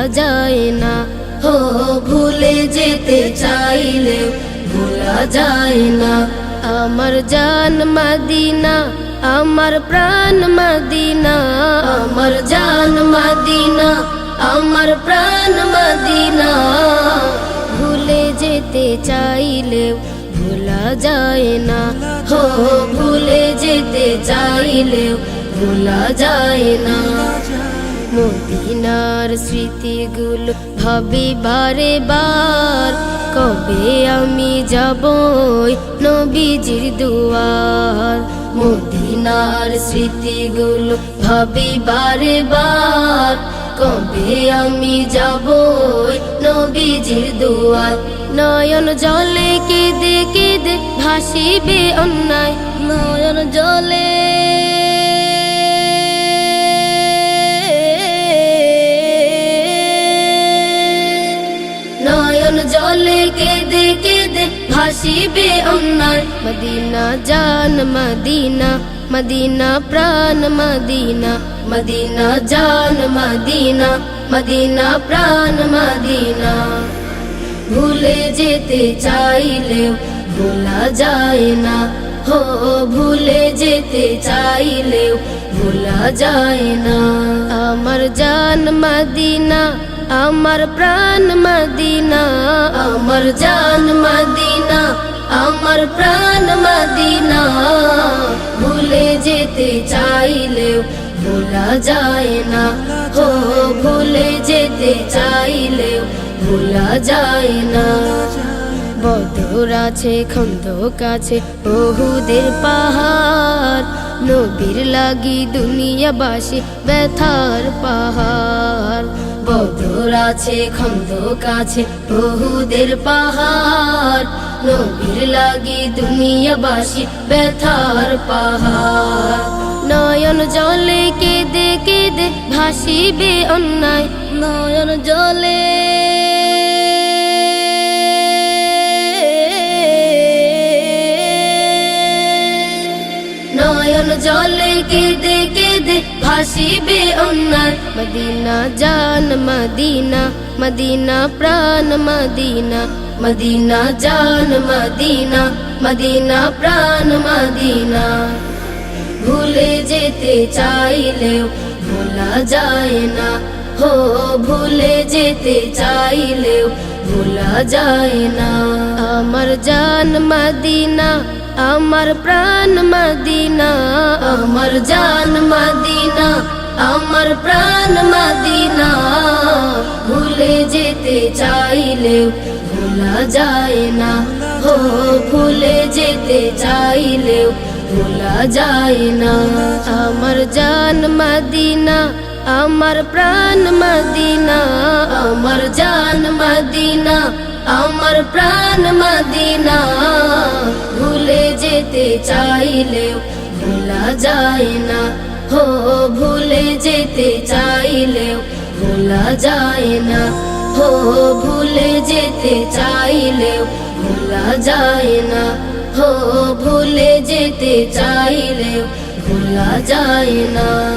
যায় না। হো ভুলে যেতে চাইলেও ভোলা যায় না। আমার জান মদিনা, আমার প্রাণ মদিনা, আমার জান মদিনা, আমার প্রাণ মদিনা। ভুলে যেতে চাইলেও ভোলা যায় না। হো ভুলে যেতে চাইলেও ভোলা যায় না। মদিনার স্মৃতিগুলো ভাবি বারে বার, কবে আমি যাব নবীজির দুয়ার। মদিনার স্মৃতিগুলো ভাবি বারে বার, কবে আমি যাব নবীজির দুয়ার। নয়ন জলে কেঁদে কেঁদে ভাসিবে অন্যায়, নয়ন জলে জলে কেঁদে কেঁদে ভাসিবে অন্যায়। মদিনা জান মদিনা, মদিনা প্রাণ মদিনা, মদিনা জান মদিনা, মদিনা প্রাণ মদিনা। ভুলে যেতে চাইলেও ভোলা যায় না। হো ভুলে যেতে চাইলেও ভোলা যায় না। আমার জান মদিনা, আমার প্রাণ মদিনা, আমার জান মদিনা, আমার প্রাণ মদিনা। ভুলে যেতে চাইলেও ভোলা যায় না। হো ভুলে যেতে চাইলেও ভোলা যায় না। বদর আছে খন্দক আছে উহুদের পাহাড়, নবীর লাগি দুনিয়াবাসী ব্যথার পাহাড়। বদর আছে খন্দক আছে উহুদের পাহাড়, নবীর লাগি দুনিয়াবাসী ব্যথার পাহাড়। নয়ন জলে কেঁদে কেঁদে ভাসিবে অন্যায়, নয়ন জলে নয়ন জলে কেঁদে কেঁদে ভাসিবে অন্যায়। মদিনা জান মদিনা, মদিনা প্রাণ মদিনা, মদিনা জান মদিনা, মদিনা প্রাণ মদিনা। ভুলে যেতে চাইলেও ভোলা যায় না। হো ভুলে যেতে চাইলেও ভোলা যায় না। আমার জান মদিনা, আমার প্রাণ মদিনা, আমার জান মদিনা, আমার প্রাণ মদিনা। ভুলে যেতে চাইলেও ভোলা যায় না। হো ভুলে যেতে চাইলেও ভোলা যায় না। আমার জান মদিনা, আমার প্রাণ মদিনা, আমার জান মদিনা, আমার প্রাণ মদিনা। ভুলে যেতে চাইলেও ভোলা যায় না। হো ভুলে যেতে চাইলেও ভোলা যায় না। হো ভুলে যেতে চাইলেও ভোলা যায় না। হো ভুলে যেতে চাইলেও ভোলা যায় না।